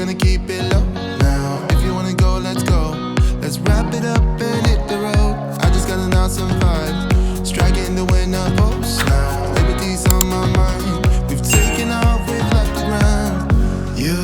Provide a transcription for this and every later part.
gonna keep it low now. If you wanna go, let's go. Let's wrap it up and hit the road. I just got an awesome vibe, striking the winner post now. Liberty's on my mind. We've taken off, we've left the ground. You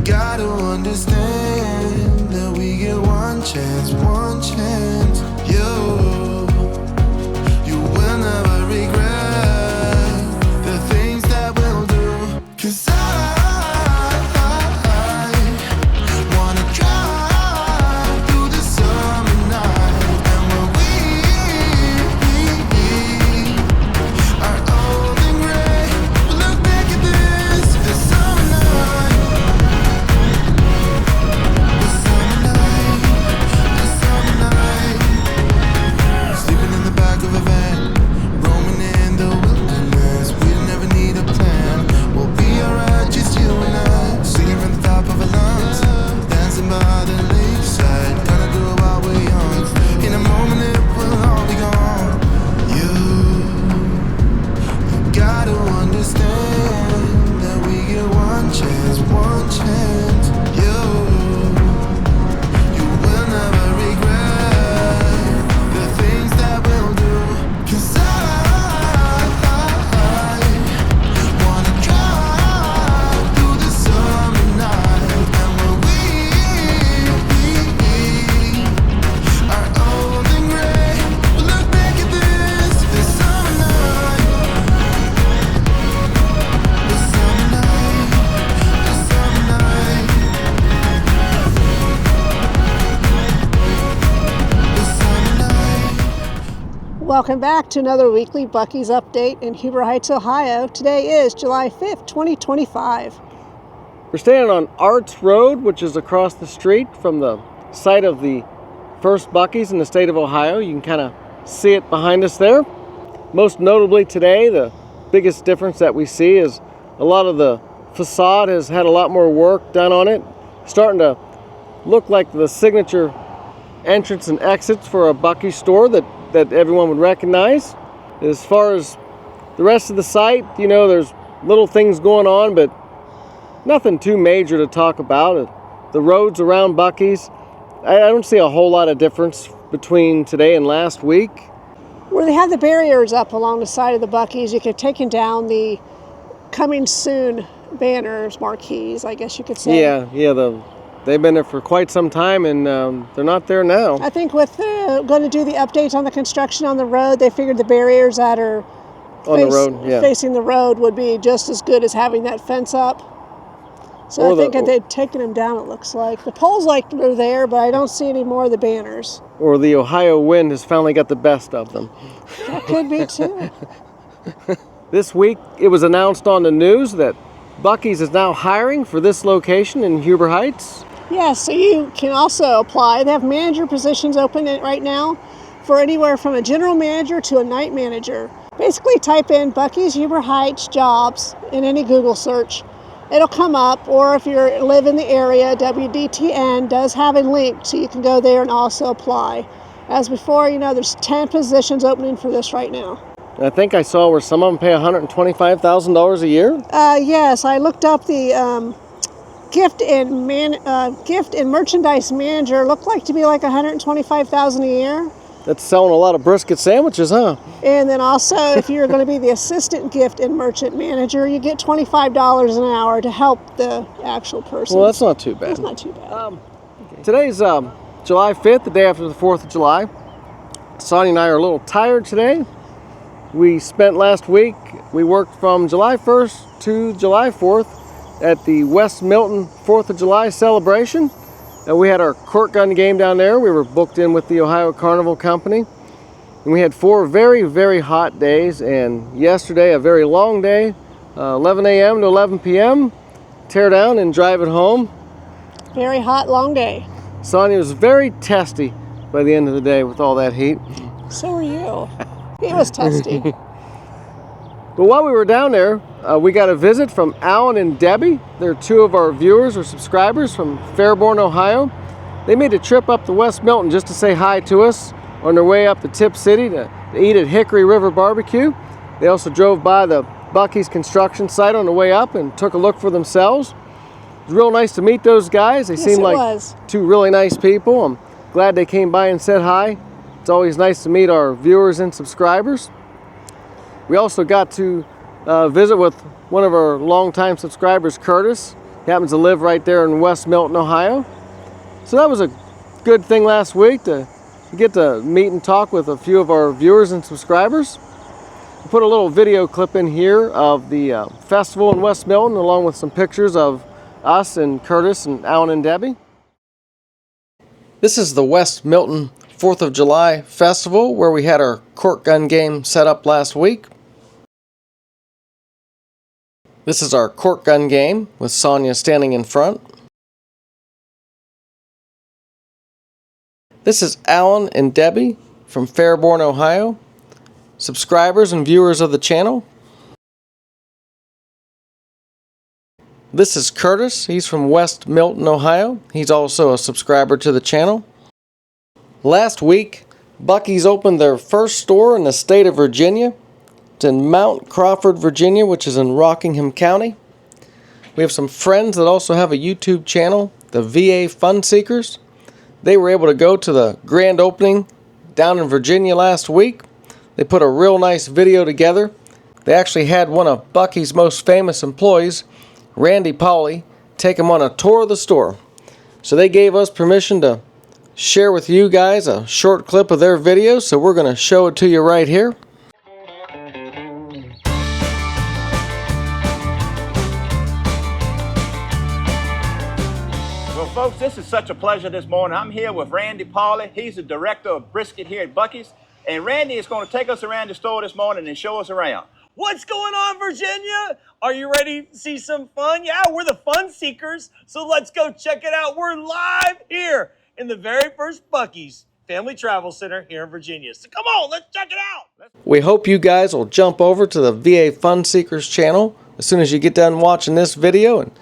gotta understand that we get one chance, one chance. You will never regret the things that we'll do. 'Cause I wanna drive through the summer night. And when we are old and gray, we'll look back at this summer night. The summer night, the summer night. Sleeping in the back of a van, roaming in the wilderness. We'll never need a plan. We'll be alright, just you and I. Singing from the top of our lungs, dancing by the lakeside. Gonna do it while we're young. In a moment it will all be gone. You gotta understand that we get one chance, one chance. You will never regret the things that we'll do. 'Cause I wanna drive through the summer night. And when we are old and gray, we'll look back at this summer night. The summer night, the summer night. The summer night. Welcome back to another weekly Buc-ee's update in Huber Heights, Ohio. Today is July 5th, 2025. We're standing on Arts Road, which is across the street from the site of the First Buc-ee's in the state of Ohio. You can kind of see it behind us there. Most notably today, the biggest difference that we see is a lot of the facade has had a lot more work done on it. Starting to look like the signature entrance and exits for a Buc-ee store that everyone would recognize. As far as the rest of the site, you know, there's little things going on, but nothing too major to talk about. The roads around Buc-ee's, I don't see a whole lot of difference between today and last week. Where they have the barriers up along the side of the Buc-ee's, you could have taken down the coming soon banners, marquees, I guess you could say. Yeah, they've been there for quite some time, and they're not there now. I think with going to do the updates on the construction on the road, they figured the barriers that are On the road, yeah. facing the road would be just as good as having that fence up. So Or I think the- that they've taken them down, it looks like. The poles are there, but I don't see any more of the banners. Or the Ohio wind has finally got the best of them. That could be too. This week, it was announced on the news that Buc-ee's is now hiring for this location in Huber Heights. Yeah, so you can also apply. They have manager positions open right now for anywhere from a general manager to a night manager. Basically type in Buc-ee's Huber Heights jobs in any Google search. It'll come up, or if you live in the area, WDTN does have a link so you can go there and also apply. As before, you know, there's 10 positions opening for this right now. I think I saw where some of them pay $125,000 a year. Yes, I looked up the gift and merchandise manager. Looked like to be like $125,000 a year. That's selling a lot of brisket sandwiches, huh? And then also, if you're going to be the assistant gift and merchant manager, you get $25 an hour to help the actual person. Well, that's not too bad. That's not too bad. Today's July 5th, the day after the 4th of July. Sonny and I are a little tired today. We spent last week, we worked from July 1st to July 4th at the West Milton 4th of July celebration. And we had our cork gun game down there. We were booked in with the Ohio Carnival Company. And we had 4 very, very hot days. And yesterday, a very long day, 11 a.m. to 11 p.m. Tear down and drive it home. Very hot, long day. Sonny was very testy by the end of the day with all that heat. So were you. He was testy. But while we were down there, we got a visit from Alan and Debbie. They're 2 of our viewers or subscribers from Fairborn, Ohio. They made a trip up to West Milton just to say hi to us on their way up to Tip City to eat at Hickory River Barbecue. They also drove by the Buc-ee's construction site on the way up and took a look for themselves. real nice to meet those guys. They Yes, seem it like was. two really nice people. I'm glad they came by and said hi. It's always nice to meet our viewers and subscribers. We also got to visit with one of our longtime subscribers, Curtis. He happens to live right there in West Milton, Ohio. So that was a good thing last week to get to meet and talk with a few of our viewers and subscribers. We put a little video clip in here of the festival in West Milton, along with some pictures of us and Curtis and Alan and Debbie. This is the West Milton 4th of July Festival, where we had our cork gun game set up last week. This is our cork gun game with Sonia standing in front. This is Alan and Debbie from Fairborn, Ohio, subscribers and viewers of the channel. This is Curtis. He's from West Milton, Ohio. He's also a subscriber to the channel. Last week, Buc-ee's opened their first store in the state of Virginia. It's in Mount Crawford, Virginia, which is in Rockingham County. We have some friends that also have a YouTube channel, the VA Fun Seekers. They were able to go to the grand opening down in Virginia last week. They put a real nice video together. They actually had one of Buc-ee's most famous employees, Randy Pauly, take him on a tour of the store. So they gave us permission to share with you guys a short clip of their video, so we're going to show it to you right here. Well, folks, this is such a pleasure this morning. I'm here with Randy Pauly. He's the director of brisket here at Buc-ee's, and Randy is going to take us around the store this morning and show us around. What's going on, Virginia? Are you ready to see some fun? Yeah, we're the Fun Seekers, so let's go check it out. We're live here in the very first Buc-ee's Family Travel Center here in Virginia. So come on, let's check it out. We hope you guys will jump over to the VA Fun Seekers channel as soon as you get done watching this video and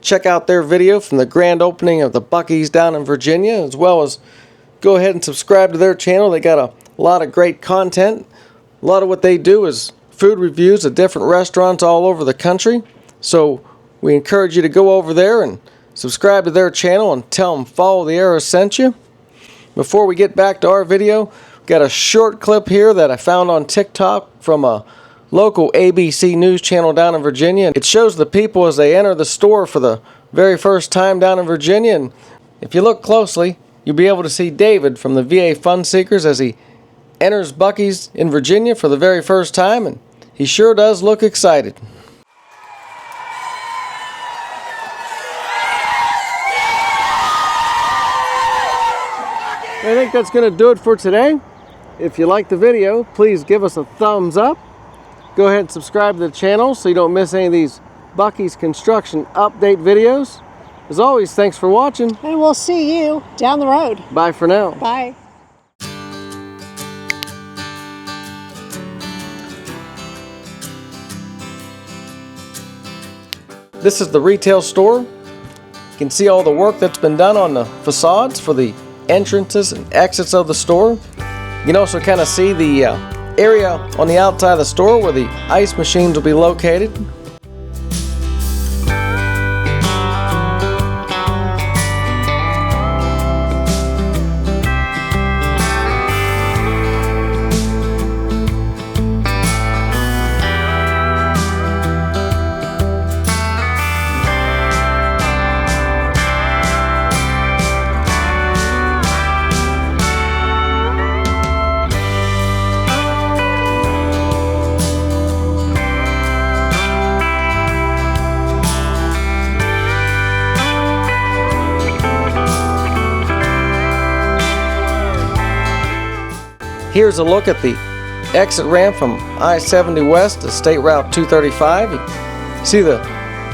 check out their video from the grand opening of the Buc-ee's down in Virginia, as well as go ahead and subscribe to their channel. They got a lot of great content. A lot of what they do is food reviews of different restaurants all over the country. So we encourage you to go over there and subscribe to their channel and tell them Follow the Arrow sent you. Before we get back to our video, we've got a short clip here that I found on TikTok from a local ABC News channel down in Virginia. It shows the people as they enter the store for the very first time down in Virginia. And if you look closely, you'll be able to see David from the VA Fun Seekers as he enters Buc-ee's in Virginia for the very first time, and he sure does look excited. I think that's going to do it for today. If you like the video, please give us a thumbs up. Go ahead and subscribe to the channel so you don't miss any of these Buc-ee's construction update videos. As always, thanks for watching. And we'll see you down the road. Bye for now. Bye. This is the retail store. You can see all the work that's been done on the facades for the entrances and exits of the store. You can also kind of see the area on the outside of the store where the ice machines will be located. Here's a look at the exit ramp from I-70 West to State Route 235. You see the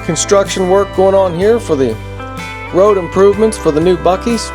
construction work going on here for the road improvements for the new Buc-ee's.